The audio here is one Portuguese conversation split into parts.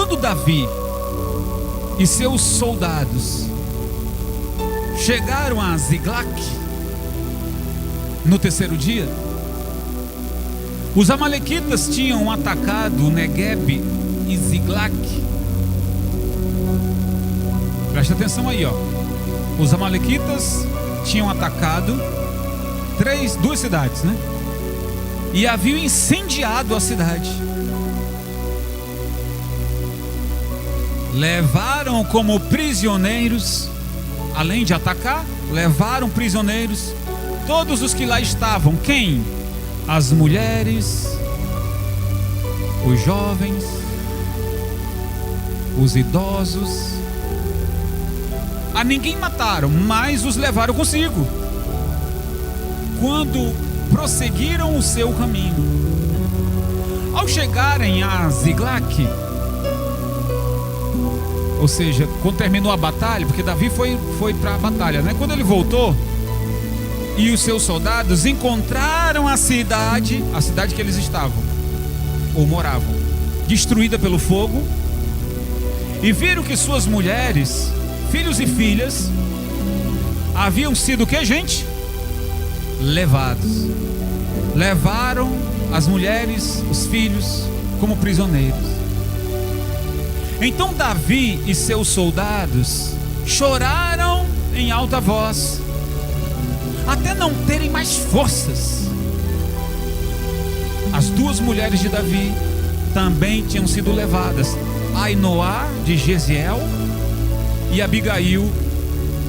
Quando Davi e seus soldados chegaram a Ziglag no terceiro dia, os amalequitas tinham atacado Negueb e Ziglag. Presta atenção aí, ó. Os amalequitas tinham atacado duas cidades, né? E haviam incendiado a cidade. Levaram como prisioneiros, além de atacar, levaram prisioneiros todos os que lá estavam. Quem? As mulheres, os jovens, os idosos. A ninguém mataram, mas os levaram consigo. Quando prosseguiram o seu caminho, ao chegarem a Ziglag, ou seja, quando terminou a batalha, porque Davi foi para a batalha, né? Quando ele voltou, e os seus soldados encontraram a cidade que eles estavam, ou moravam, destruída pelo fogo, e viram que suas mulheres, filhos e filhas, haviam sido o que, gente? Levados. Levaram as mulheres, os filhos, como prisioneiros. Então Davi e seus soldados choraram em alta voz, até não terem mais forças. As duas mulheres de Davi também tinham sido levadas, Ainoá de Jezreel e Abigail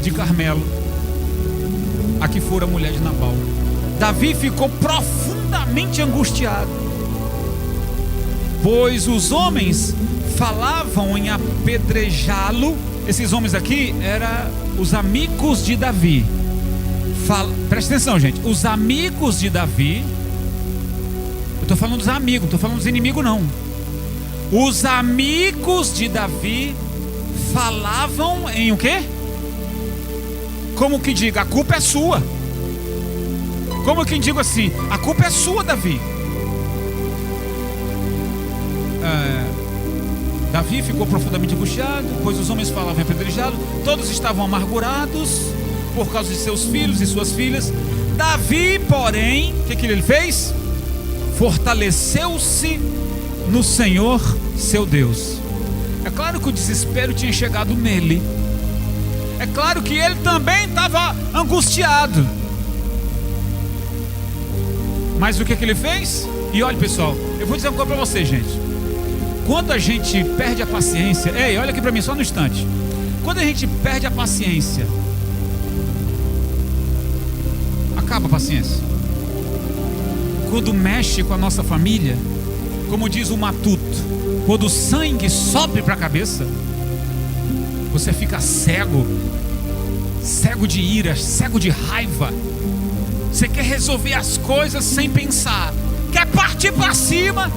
de Carmelo, a que fora mulher de Nabal. Davi ficou profundamente angustiado, pois os homens falavam em apedrejá-lo. Esses homens aqui eram os amigos de Davi. Presta atenção, gente. Os amigos de Davi, eu estou falando dos amigos, não estou falando dos inimigos, não. Os amigos de Davi falavam em o quê? Como que diga, a culpa é sua. Como que digo assim, a culpa é sua, Davi. Davi ficou profundamente angustiado, pois os homens falavam em apedrejá-lo. Todos estavam amargurados por causa de seus filhos e suas filhas. Davi, porém, o que ele fez? Fortaleceu-se no Senhor seu Deus. É claro que o desespero tinha chegado nele. É claro que ele também estava angustiado. Mas o que ele fez? E olha, pessoal, eu vou dizer uma coisa para vocês, gente. Quando a gente perde a paciência, ei, olha aqui para mim só no instante. Quando a gente perde a paciência, acaba a paciência. Quando mexe com a nossa família, como diz o matuto, quando o sangue sobe para a cabeça, você fica cego, cego de ira, cego de raiva. Você quer resolver as coisas sem pensar, quer partir para cima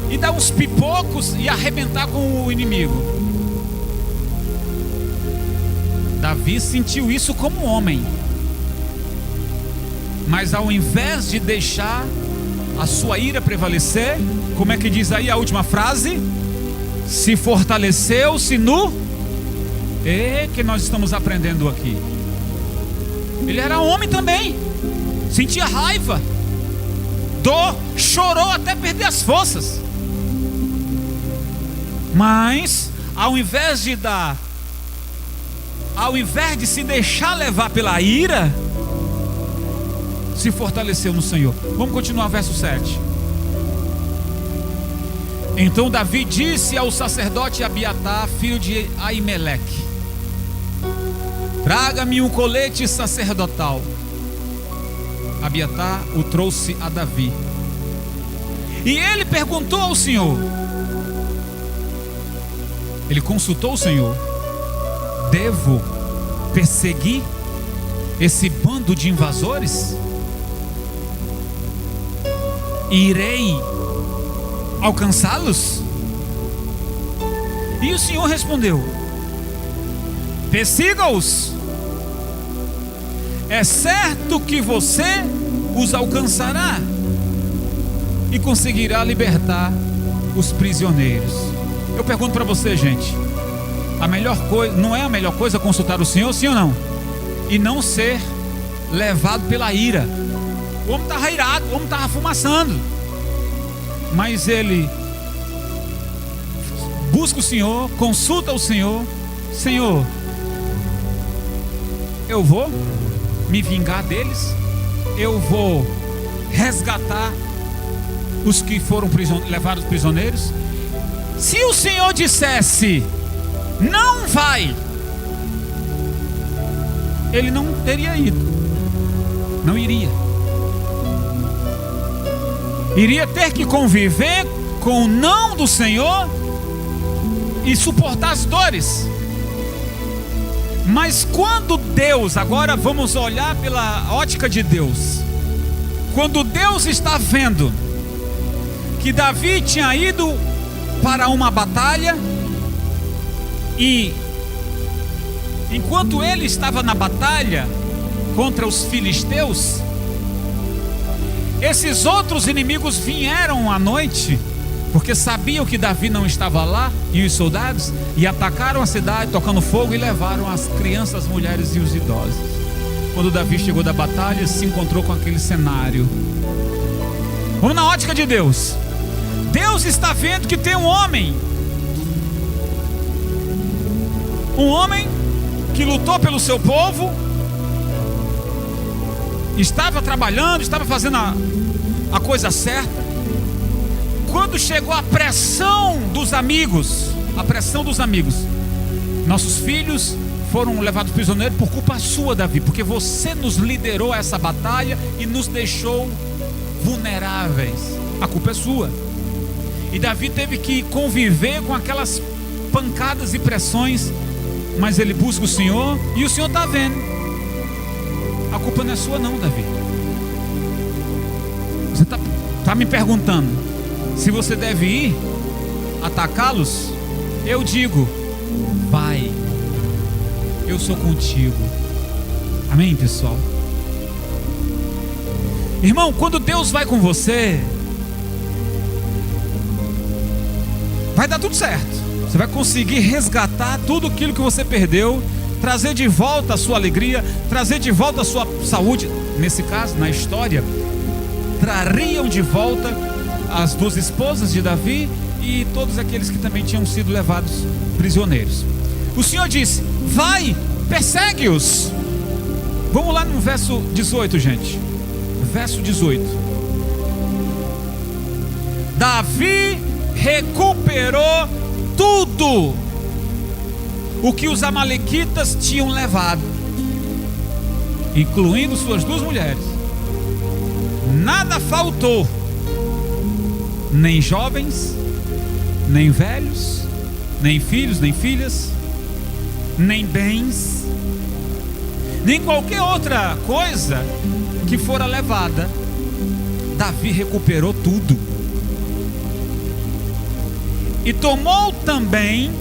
e dar uns pipocos e arrebentar com o inimigo. Davi sentiu isso como homem, mas ao invés de deixar a sua ira prevalecer, como é que diz aí a última frase? Se fortaleceu-se no... que nós estamos aprendendo aqui. Ele era homem também, sentia raiva, dor, chorou até perder as forças. Mas ao invés de se deixar levar pela ira, se fortaleceu no Senhor. Vamos continuar verso 7. Então Davi disse ao sacerdote Abiatar, filho de Aimeleque: traga-me um colete sacerdotal. Abiatar o trouxe a Davi, e ele perguntou ao Senhor, ele consultou o Senhor: devo perseguir esse bando de invasores? Irei alcançá-los? E o Senhor respondeu: persiga-os. É certo que você os alcançará e conseguirá libertar os prisioneiros. Eu pergunto para você, gente, a melhor coisa, não é a melhor coisa consultar o Senhor, sim ou não? E não ser levado pela ira. O homem estava irado, o homem estava fumaçando, mas ele busca o Senhor, consulta o Senhor. Senhor, eu vou me vingar deles, eu vou resgatar os que foram levados prisioneiros. Se o Senhor dissesse não vai, ele não teria ido, não iria. Iria ter que conviver com o não do Senhor e suportar as dores. Mas quando Deus, agora vamos olhar pela ótica de Deus, quando Deus está vendo que Davi tinha ido para uma batalha, e enquanto ele estava na batalha contra os filisteus, esses outros inimigos vieram à noite, porque sabiam que Davi não estava lá, e os soldados, e atacaram a cidade tocando fogo e levaram as crianças, as mulheres e os idosos. Quando Davi chegou da batalha, se encontrou com aquele cenário. Vamos na ótica de Deus. Deus está vendo que tem um homem que lutou pelo seu povo, estava trabalhando, estava fazendo a coisa certa. Quando chegou a pressão dos amigos, nossos filhos foram levados prisioneiros por culpa sua, Davi, porque você nos liderou a essa batalha e nos deixou vulneráveis. A culpa é sua. E Davi teve que conviver com aquelas pancadas e pressões, mas ele busca o Senhor, e o Senhor está vendo. A culpa não é sua não, Davi. Você está me perguntando se você deve ir atacá-los? Eu digo, vai, eu sou contigo. Amém, pessoal? Irmão, quando Deus vai com você, vai dar tudo certo. Você vai conseguir resgatar tudo aquilo que você perdeu, trazer de volta a sua alegria, trazer de volta a sua saúde. Nesse caso, na história, trariam de volta as duas esposas de Davi e todos aqueles que também tinham sido levados prisioneiros. O Senhor disse, vai, persegue-os. Vamos lá no verso 18, gente. Verso 18. Davi recuperou tudo o que os amalequitas tinham levado, incluindo suas duas mulheres. Nada faltou, nem jovens, nem velhos, nem filhos, nem filhas, nem bens, nem qualquer outra coisa que fora levada. Davi recuperou tudo. E tomou também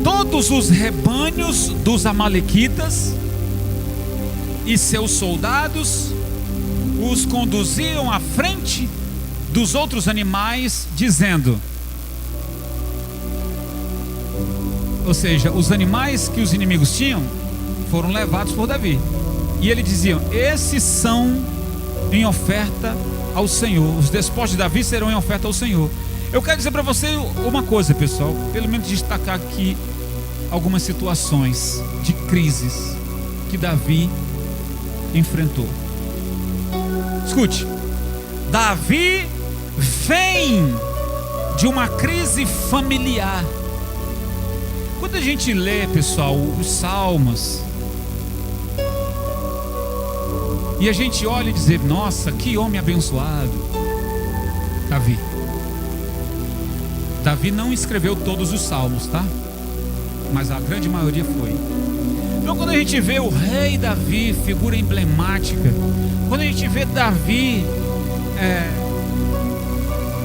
todos os rebanhos dos amalequitas, e seus soldados os conduziam à frente dos outros animais, dizendo, ou seja, os animais que os inimigos tinham foram levados por Davi, e ele dizia, esses são em oferta ao Senhor, os despojos de Davi serão em oferta ao Senhor. Eu quero dizer para você uma coisa, pessoal, pelo menos destacar aqui algumas situações de crises que Davi enfrentou. Escute, Davi vem de uma crise familiar. Quando a gente lê, pessoal, os Salmos, e a gente olha e diz, nossa, que homem abençoado, Davi não escreveu todos os salmos, tá? Mas a grande maioria foi. Então quando a gente vê o rei Davi, figura emblemática, quando a gente vê Davi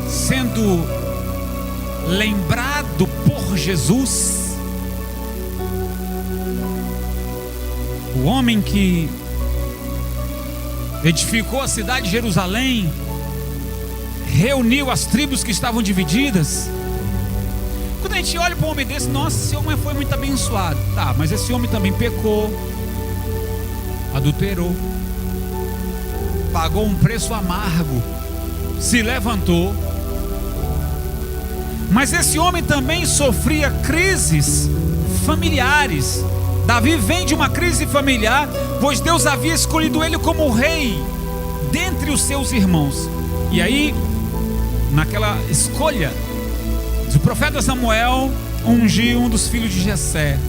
sendo lembrado por Jesus, o homem que edificou a cidade de Jerusalém, reuniu as tribos que estavam divididas, Quando a gente olha para um homem desse, nossa, esse homem foi muito abençoado. Tá, mas esse homem também pecou, adulterou, pagou um preço amargo, se levantou. Mas esse homem também sofria crises familiares. Davi vem de uma crise familiar, pois Deus havia escolhido ele como rei dentre os seus irmãos. E aí, naquela escolha, o profeta Samuel ungiu um dos filhos de Jessé,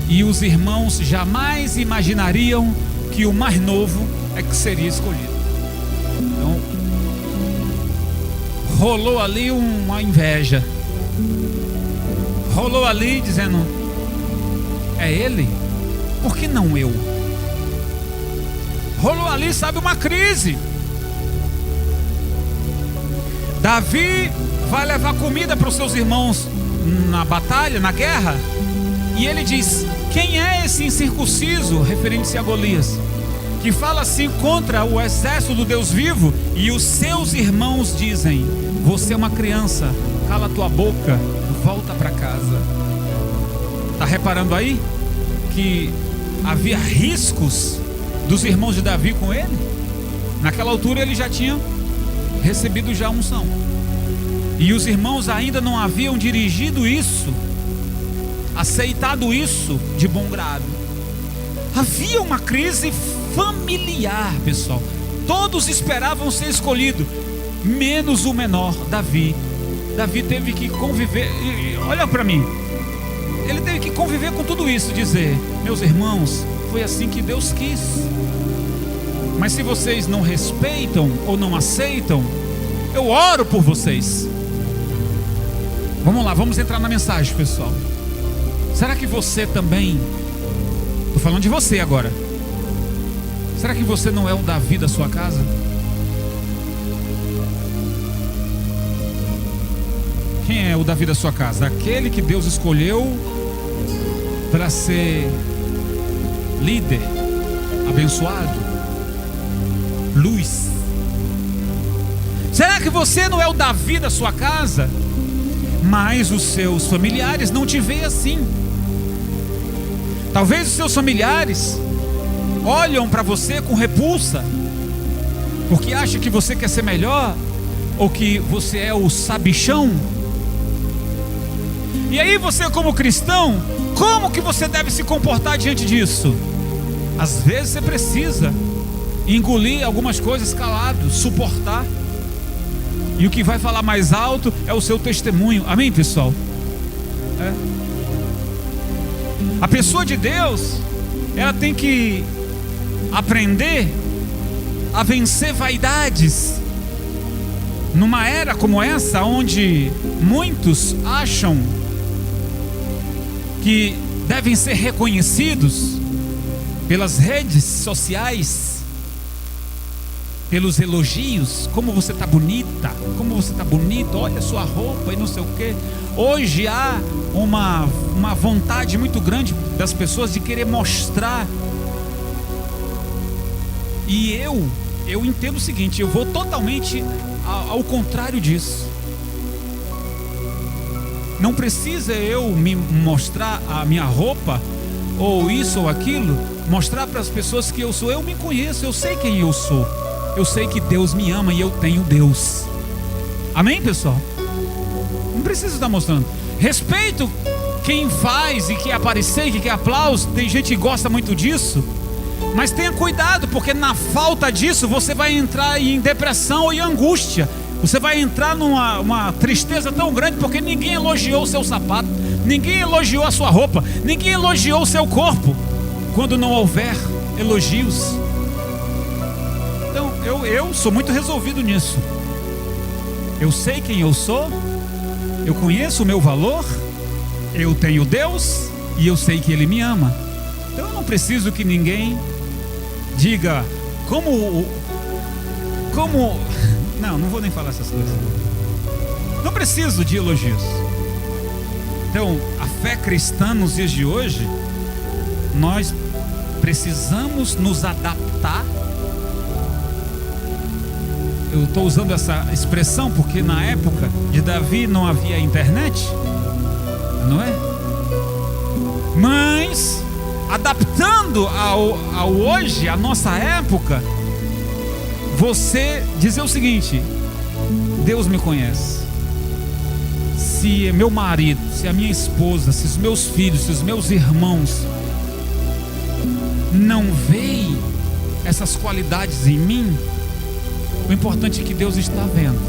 e os irmãos jamais imaginariam que o mais novo é que seria escolhido. Então, rolou ali uma inveja, rolou ali dizendo: é ele? Por que não eu? Rolou ali, sabe, uma crise. Davi vai levar comida para os seus irmãos na batalha, na guerra, e ele diz: quem é esse incircunciso, referente-se a Golias, que fala assim contra o exército do Deus vivo? E os seus irmãos dizem: você é uma criança, cala tua boca, volta para casa. Está reparando aí que havia riscos dos irmãos de Davi com ele? Naquela altura ele já tinha recebido já a unção, e os irmãos ainda não haviam dirigido isso, aceitado isso de bom grado. Havia uma crise familiar, pessoal. Todos esperavam ser escolhido, menos o menor, Davi. Davi teve que conviver, olha para mim, ele teve que conviver com tudo isso, dizer: meus irmãos, foi assim que Deus quis. Mas se vocês não respeitam ou não aceitam, eu oro por vocês. Vamos lá, vamos entrar na mensagem, pessoal. Será que você também, estou falando de você agora, será que você não é o Davi da sua casa? Quem é o Davi da sua casa? Aquele que Deus escolheu para ser líder, abençoado, luz. Será que você não é o Davi da sua casa, mas os seus familiares não te veem assim? Talvez os seus familiares olham para você com repulsa, porque acham que você quer ser melhor, ou que você é o sabichão. E aí você, como cristão, como que você deve se comportar diante disso? Às vezes você precisa engolir algumas coisas calado, suportar. E o que vai falar mais alto é o seu testemunho. Amém, pessoal? A pessoa de Deus, ela tem que aprender a vencer vaidades. Numa era como essa, onde muitos acham que devem ser reconhecidos pelas redes sociais, pelos elogios: como você está bonita, como você está bonito, olha a sua roupa e não sei o que. Hoje há uma vontade muito grande das pessoas de querer mostrar. E eu entendo o seguinte: eu vou totalmente ao contrário disso. Não precisa eu me mostrar a minha roupa, ou isso ou aquilo, mostrar para as pessoas que eu sou. Eu me conheço, eu sei quem eu sou. Eu sei que Deus me ama e eu tenho Deus. Amém, pessoal? Não preciso estar mostrando. Respeito quem faz e quer aparecer e que quer aplauso. Tem gente que gosta muito disso. Mas tenha cuidado, porque na falta disso você vai entrar em depressão ou em angústia. Você vai entrar numa tristeza tão grande, porque ninguém elogiou o seu sapato, ninguém elogiou a sua roupa, ninguém elogiou o seu corpo. Quando não houver elogios. Então eu sou muito resolvido nisso. Eu sei quem eu sou, eu conheço o meu valor, eu tenho Deus e eu sei que Ele me ama. Então eu não preciso que ninguém diga como não vou nem falar essas coisas. Não preciso de elogios. Então a fé cristã nos dias de hoje, nós precisamos nos adaptar. Eu estou usando essa expressão porque na época de Davi não havia internet, não é? Mas, adaptando ao hoje, à nossa época, você dizer o seguinte: Deus me conhece. Se é meu marido, se é a minha esposa, se os meus filhos, se os meus irmãos não veem essas qualidades em mim, o importante é que Deus está vendo.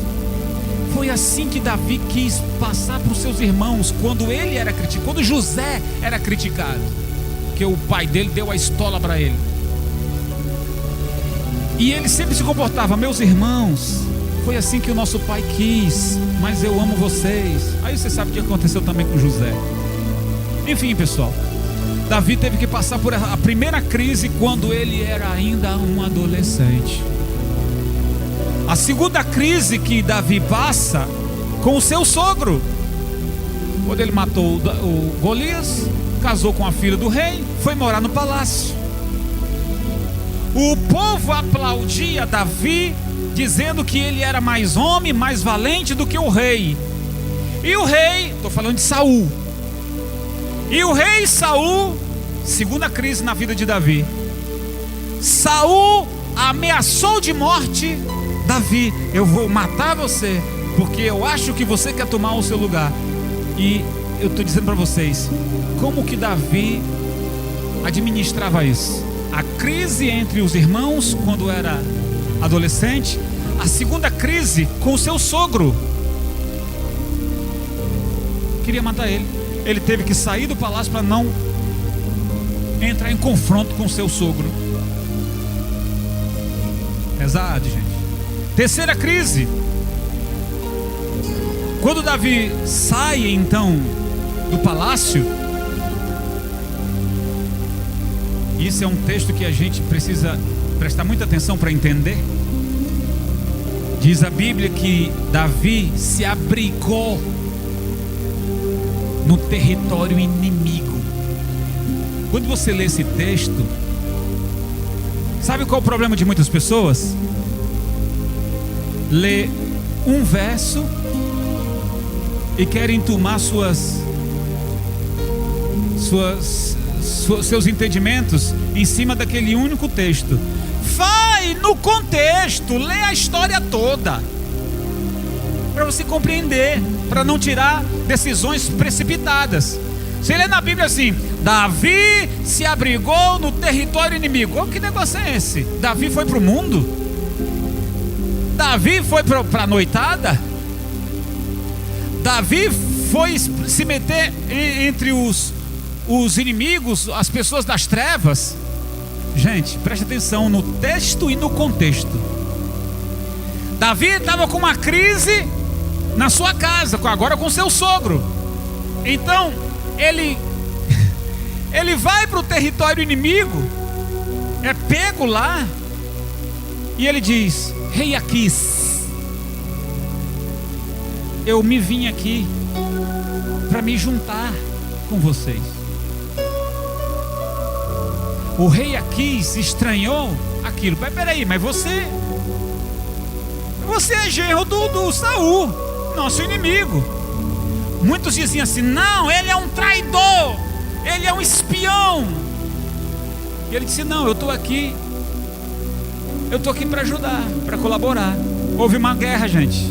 Foi assim que Davi quis passar para os seus irmãos quando ele era criticado, quando José era criticado, que o pai dele deu a estola para ele. E ele sempre se comportava: meus irmãos, foi assim que o nosso pai quis, mas eu amo vocês. Aí você sabe o que aconteceu também com José. Enfim, pessoal, Davi teve que passar por a primeira crise quando ele era ainda um adolescente. A segunda crise que Davi passa com o seu sogro, quando ele matou o Golias, casou com a filha do rei, foi morar no palácio. O povo aplaudia Davi, dizendo que ele era mais homem, mais valente do que o rei. E o rei, estou falando de Saul. E o rei Saul, segunda crise na vida de Davi. Saul ameaçou de morte Davi: eu vou matar você, porque eu acho que você quer tomar o seu lugar. E eu estou dizendo para vocês, como que Davi administrava isso? A crise entre os irmãos quando era adolescente, a segunda crise com o seu sogro. Queria matar ele. Ele teve que sair do palácio para não entrar em confronto com o seu sogro. Pesado, gente. Terceira crise, quando Davi sai então do palácio. Isso é um texto que a gente precisa prestar muita atenção para entender. Diz a Bíblia que Davi se abrigou no território inimigo. Quando você lê esse texto, sabe qual é o problema de muitas pessoas? Lê um verso e querem entumar seus entendimentos em cima daquele único texto. Vai no contexto, lê a história toda, para você compreender, para não tirar decisões precipitadas. Você lê na Bíblia assim: Davi se abrigou no território inimigo. Oh, que negócio é esse? Davi foi para o mundo? Davi foi para a noitada? Davi foi se meter entre os inimigos, as pessoas das trevas? Gente, preste atenção no texto e no contexto. Davi estava com uma crise na sua casa, agora com seu sogro. Então ele vai para o território inimigo, é pego lá, e ele diz: rei Aquis, eu me vim aqui para me juntar com vocês. O rei Aquis estranhou aquilo. Peraí, mas você é genro do Saul, nosso inimigo. Muitos diziam assim: não, ele é um traidor, ele é um espião. E ele disse: não, eu estou aqui para ajudar, para colaborar. Houve uma guerra, gente,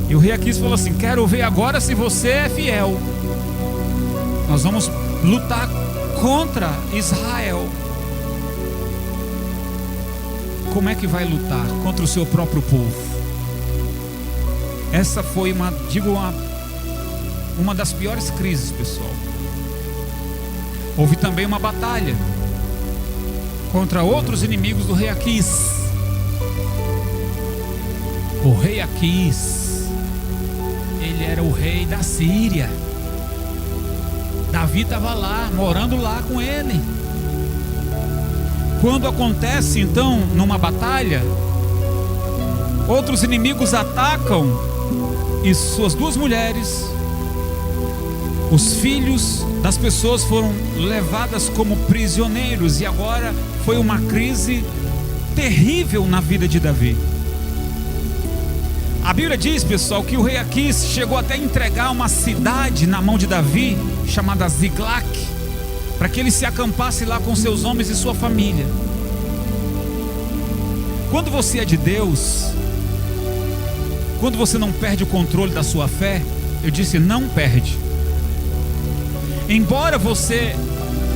e o rei Aquis falou assim: quero ver agora se você é fiel. Nós vamos lutar contra Israel. Como é que vai lutar contra o seu próprio povo? Essa foi uma das piores crises, pessoal. Houve também uma batalha contra outros inimigos do rei Aquis. O rei Aquis, ele era o rei da Síria. Davi estava lá, morando lá com ele. Quando acontece então numa batalha, outros inimigos atacam, e suas duas mulheres, os filhos das pessoas foram levadas como prisioneiros. E agora foi uma crise terrível na vida de Davi. A Bíblia diz, pessoal, que o rei Aquis chegou até a entregar uma cidade na mão de Davi, chamada Ziglac, para que ele se acampasse lá com seus homens e sua família. Quando você é de Deus, quando você não perde o controle da sua fé, eu disse não perde. Embora você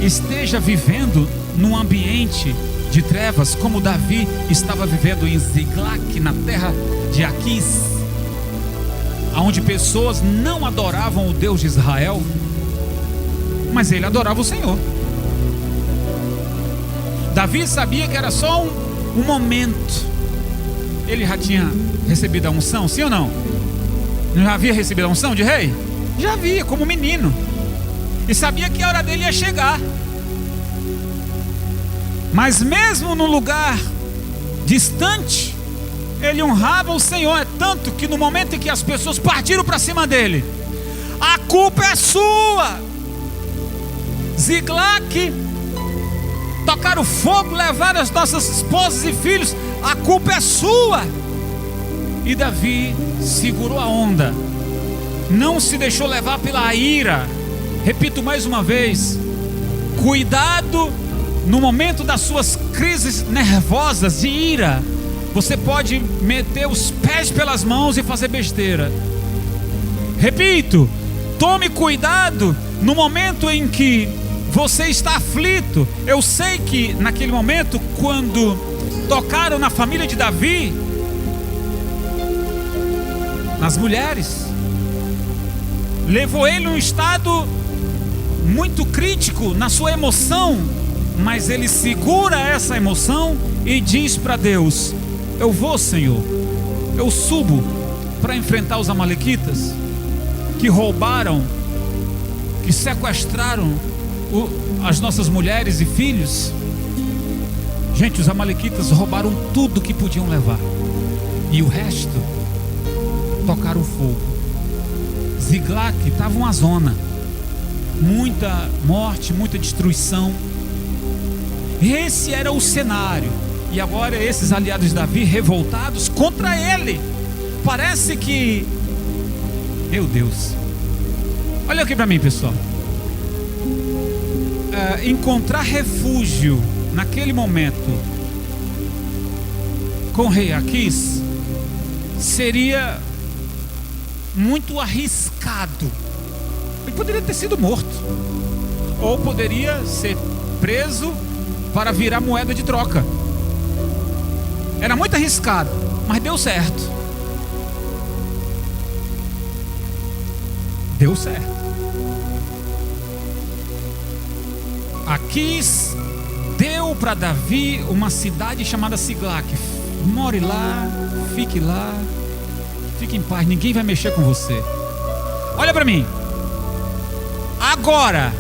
esteja vivendo num ambiente de trevas, como Davi estava vivendo em Ziglac, na terra de Aquis, onde pessoas não adoravam o Deus de Israel, mas ele adorava o Senhor. Davi sabia que era só um momento. Ele já tinha recebido a unção, sim ou não? Não já havia recebido a unção de rei? Já havia, como menino. E sabia que a hora dele ia chegar. Mas mesmo no lugar distante, ele honrava o Senhor. É tanto que no momento em que as pessoas partiram para cima dele, a culpa é sua. Ziglac, tocaram fogo, levaram as nossas esposas e filhos, a culpa é sua. E Davi segurou a onda, não se deixou levar pela ira. Repito mais uma vez, cuidado no momento das suas crises nervosas de ira. Você pode meter os pés pelas mãos e fazer besteira. Repito, tome cuidado no momento em que você está aflito. Eu sei que naquele momento, quando tocaram na família de Davi, nas mulheres, levou ele num estado muito crítico na sua emoção, mas ele segura essa emoção e diz para Deus: eu vou, Senhor, eu subo para enfrentar os amalequitas que roubaram, que sequestraram as nossas mulheres e filhos. Gente, os amalequitas roubaram tudo que podiam levar, e o resto tocaram fogo. Ziglac estava uma zona, muita morte, muita destruição. Esse era o cenário. E agora esses aliados de Davi revoltados contra ele. Parece que, meu Deus, olha aqui para mim, pessoal. Encontrar refúgio naquele momento com o rei Aquis seria muito arriscado. Ele poderia ter sido morto, ou poderia ser preso para virar moeda de troca. Era muito arriscado, mas deu certo. Deu certo. Aquis deu para Davi uma cidade chamada Ziglac. More lá, fique em paz, ninguém vai mexer com você. Olha para mim. Agora,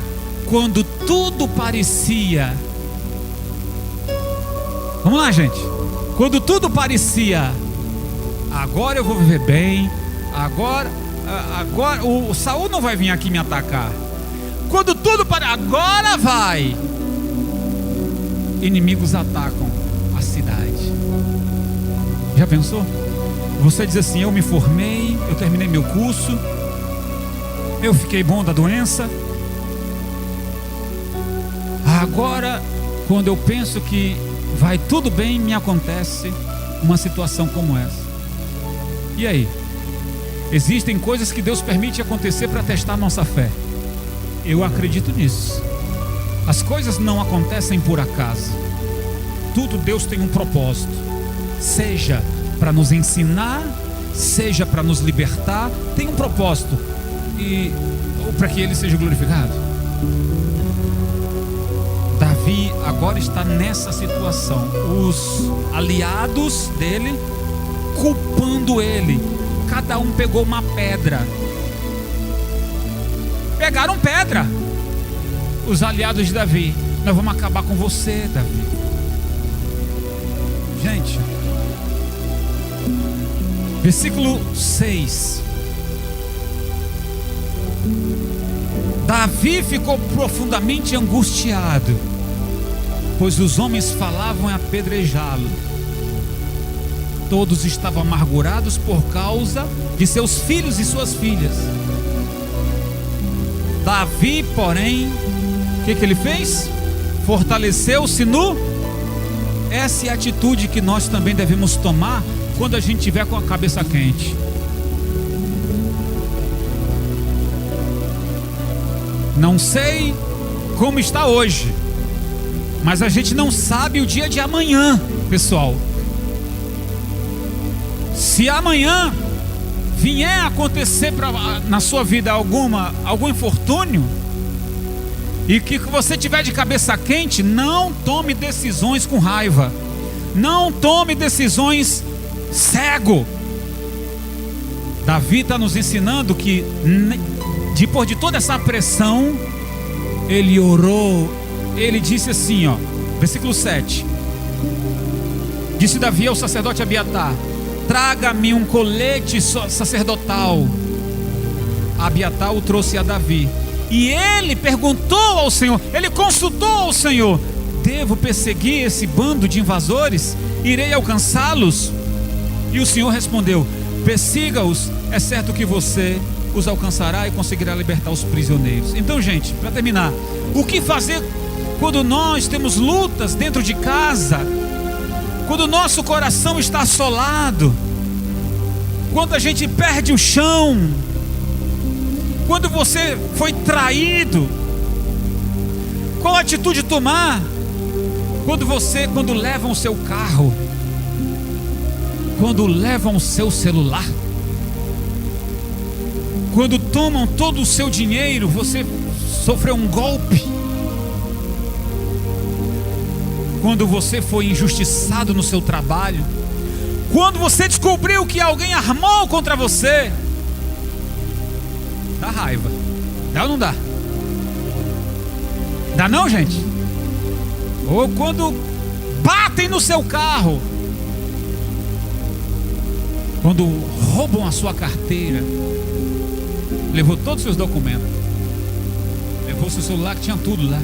quando tudo parecia, vamos lá, gente. Quando tudo parecia, agora eu vou viver bem, agora o Saul não vai vir aqui me atacar. Quando tudo agora vai, inimigos atacam a cidade. Já pensou? Você diz assim: eu me formei, eu terminei meu curso, eu fiquei bom da doença. Agora, quando eu penso que vai tudo bem, me acontece uma situação como essa. E aí? Existem coisas que Deus permite acontecer para testar nossa fé. Eu acredito nisso. As coisas não acontecem por acaso. Tudo Deus tem um propósito. Seja para nos ensinar, seja para nos libertar, tem um propósito. Ou para que Ele seja glorificado. Davi agora está nessa situação. Os aliados dele culpando ele. Cada um pegou uma pedra. Pegaram pedra. Os aliados de Davi: nós vamos acabar com você, Davi. Gente, versículo 6. Davi ficou profundamente angustiado, pois os homens falavam em apedrejá-lo. todos estavam amargurados por causa de seus filhos e suas filhas. Davi, porém, o que ele fez? Fortaleceu-se no... Essa é a atitude que nós também devemos tomar quando a gente estiver com a cabeça quente. Não sei como está hoje, mas a gente não sabe o dia de amanhã, pessoal. Se amanhã vier a acontecer na sua vida algum infortúnio, e que você tiver de cabeça quente, não tome decisões com raiva, não tome decisões cego. Davi está nos ensinando que depois de toda essa pressão, ele orou. Ele disse assim, versículo 7: disse Davi ao sacerdote Abiatar: traga-me um colete sacerdotal. Abiatar o trouxe a Davi, e ele perguntou ao Senhor, ele consultou ao Senhor: devo perseguir esse bando de invasores? Irei alcançá-los? E o Senhor respondeu: persiga-os, é certo que você os alcançará e conseguirá libertar os prisioneiros. Então, gente, para terminar, o que fazer quando nós temos lutas dentro de casa, quando o nosso coração está assolado, quando a gente perde o chão, quando você foi traído? Qual atitude tomar? Quando levam o seu carro, quando levam o seu celular, quando tomam todo o seu dinheiro, você sofreu um golpe, quando você foi injustiçado no seu trabalho, quando você descobriu que alguém armou contra você, dá raiva, dá ou não dá? Dá não, gente? Ou quando batem no seu carro, quando roubam a sua carteira, levou todos os seus documentos, levou seu celular que tinha tudo lá,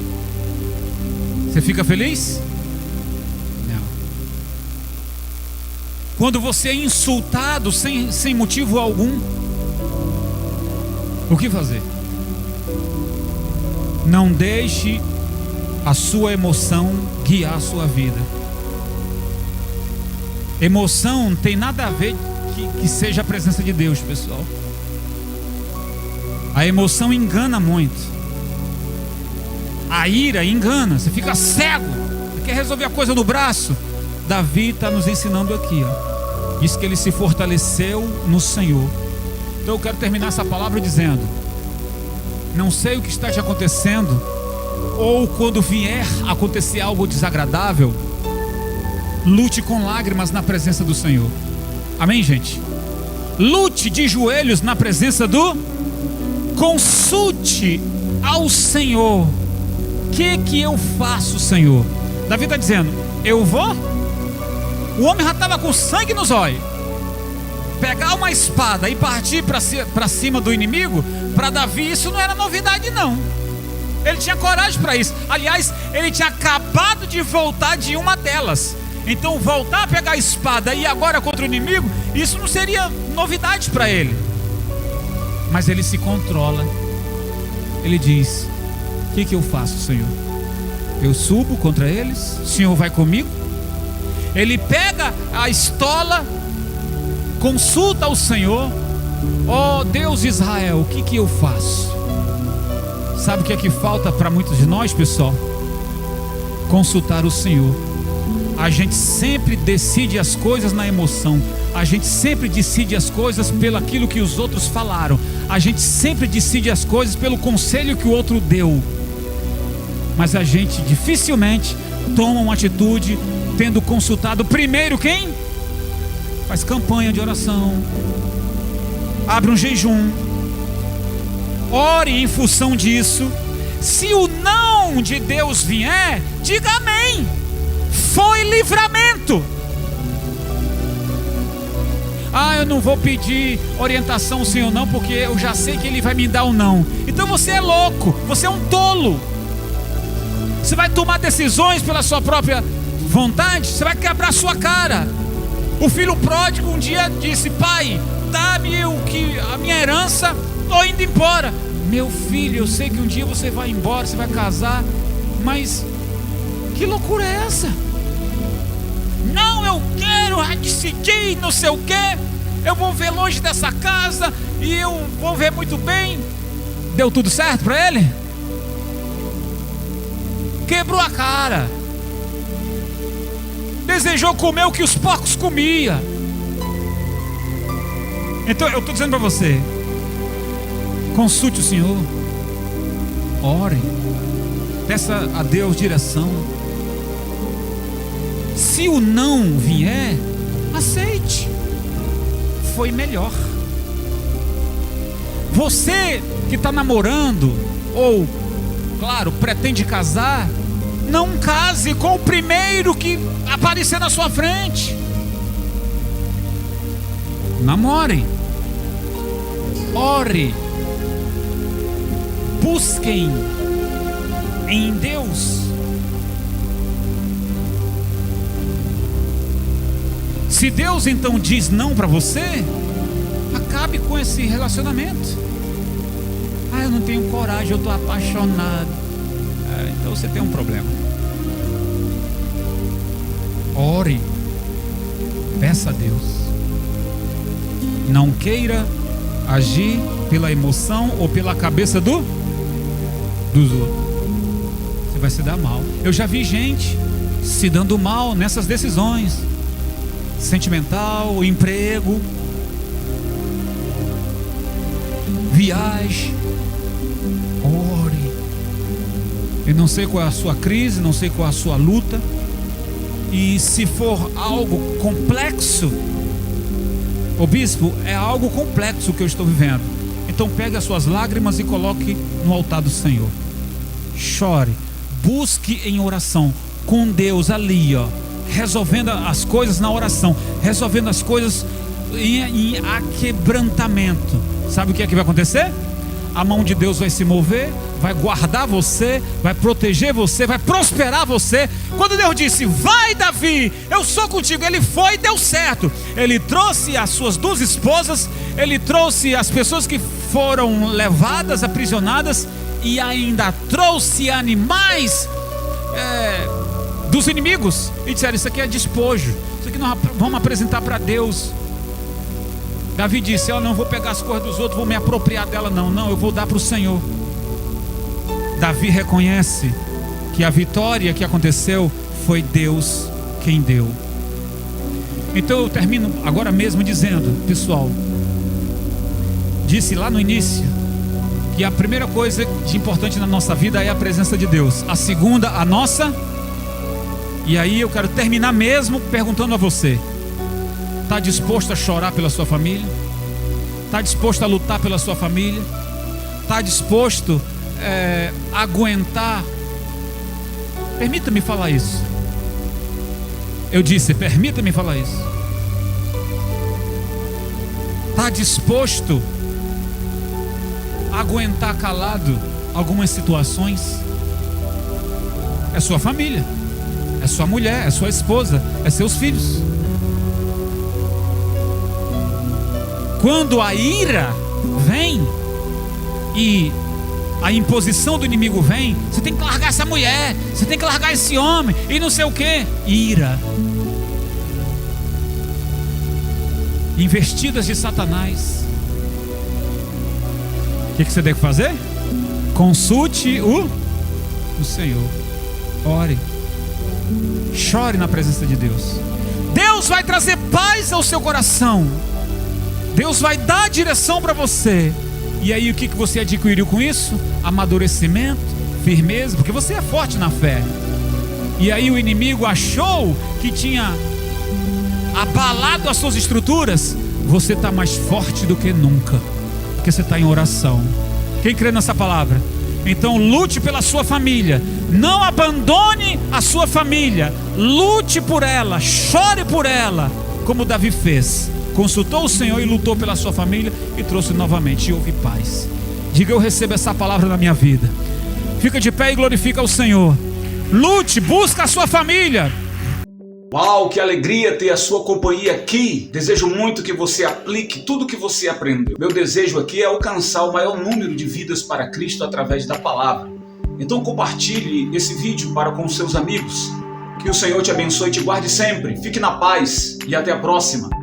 você fica feliz? Não. Quando você é insultado sem motivo algum, o que fazer? Não deixe a sua emoção guiar a sua vida. Emoção não tem nada a ver que seja a presença de Deus, pessoal. A emoção engana muito. A ira engana, você fica cego, você quer resolver a coisa no braço. Davi está nos ensinando aqui, diz que ele se fortaleceu no Senhor. Então eu quero terminar essa palavra dizendo: não sei o que está te acontecendo, ou quando vier acontecer algo desagradável, lute com lágrimas na presença do Senhor. Amém, gente? Lute de joelhos na presença consulte ao Senhor. O que eu faço, Senhor? Davi está dizendo: eu vou? O homem já estava com sangue nos olhos. Pegar uma espada e partir para cima do inimigo, para Davi isso não era novidade não. Ele tinha coragem para isso. Aliás, ele tinha acabado de voltar de uma delas. Então voltar a pegar a espada e agora contra o inimigo, isso não seria novidade para ele. Mas ele se controla. Ele diz: o que eu faço, Senhor? Eu subo contra eles? O Senhor vai comigo? Ele pega a estola, consulta o Senhor: ó Deus de Israel, o que eu faço? Sabe o que é que falta para muitos de nós, pessoal? Consultar o Senhor. A gente sempre decide as coisas na emoção. A gente sempre decide as coisas pelo aquilo que os outros falaram. A gente sempre decide as coisas pelo conselho que o outro deu. Mas a gente dificilmente toma uma atitude tendo consultado primeiro quem? Faz campanha de oração, abre um jejum, ore em função disso. Se o não de Deus vier, diga amém. Foi livramento. Eu não vou pedir orientação ao Senhor não, porque eu já sei que Ele vai me dar o não. Então você é louco, você é um tolo. Você vai tomar decisões pela sua própria vontade, você vai quebrar sua cara. O filho pródigo um dia disse: pai, dá-me a minha herança, estou indo embora. Meu filho, eu sei que um dia você vai embora, você vai casar, mas que loucura é essa? Não, eu quero decidir, não sei o que, eu vou ver longe dessa casa e eu vou ver muito bem. Deu tudo certo para ele? Quebrou a cara, desejou comer o que os porcos comiam. Então eu estou dizendo para você: consulte o Senhor, ore, peça a Deus direção. Se o não vier, aceite, foi melhor. Você que está namorando, ou claro, pretende casar, não case com o primeiro que aparecer na sua frente. Namorem, ore, busquem em Deus. Se Deus então diz não para você, acabe com esse relacionamento. Ah, eu não tenho coragem, eu estou apaixonado. Então você tem um problema. Ore, peça a Deus. Não queira agir pela emoção ou pela cabeça dos outros. Você vai se dar mal. Eu já vi gente se dando mal nessas decisões: sentimental, emprego, viagem. Ore. Eu não sei qual é a sua crise, não sei qual é a sua luta, e se for algo complexo, ô bispo, é algo complexo que eu estou vivendo, então pegue as suas lágrimas e coloque no altar do Senhor. Chore, busque em oração com Deus ali, resolvendo as coisas na oração, resolvendo as coisas em aquebrantamento. Sabe o que é que vai acontecer? A mão de Deus vai se mover, vai guardar você, vai proteger você, vai prosperar você. Quando Deus disse: vai Davi, eu sou contigo, ele foi e deu certo. Ele trouxe as suas 2 esposas, ele trouxe as pessoas que foram levadas, aprisionadas, e ainda trouxe animais dos inimigos, e disseram: isso aqui é despojo, isso aqui nós vamos apresentar para Deus. Davi disse: eu não vou pegar as coisas dos outros, vou me apropriar dela, não, eu vou dar para o Senhor. Davi reconhece que a vitória que aconteceu foi Deus quem deu. Então eu termino agora mesmo dizendo, pessoal, disse lá no início que a primeira coisa de importante na nossa vida é a presença de Deus, a segunda, a nossa. E aí eu quero terminar mesmo perguntando a você: está disposto a chorar pela sua família? Está disposto a lutar pela sua família? Está disposto a aguentar? Permita-me falar isso. Eu disse: permita-me falar isso. Está disposto a aguentar calado algumas situações? É sua família, é sua mulher, é sua esposa, é seus filhos. Quando a ira vem e a imposição do inimigo vem, você tem que largar essa mulher, você tem que largar esse homem e não sei o que. Ira, investidas de Satanás. O que você deve fazer? Consulte o Senhor, ore, chore na presença de Deus. Deus vai trazer paz ao seu coração, Deus vai dar direção para você. E aí o que você adquiriu com isso? Amadurecimento, firmeza, porque você é forte na fé. E aí o inimigo achou que tinha abalado as suas estruturas. Você está mais forte do que nunca, porque você está em oração. Quem crê nessa palavra? Então lute pela sua família, não abandone a sua família, lute por ela, chore por ela, como Davi fez. Consultou o Senhor e lutou pela sua família e trouxe novamente, e houve paz. Diga: eu recebo essa palavra na minha vida. Fica de pé e glorifica o Senhor. Lute, busca a sua família. Uau, que alegria ter a sua companhia aqui. Desejo muito que você aplique tudo que você aprendeu. Meu desejo aqui é alcançar o maior número de vidas para Cristo através da palavra. Então compartilhe esse vídeo para com seus amigos. Que o Senhor te abençoe e te guarde sempre. Fique na paz e até a próxima.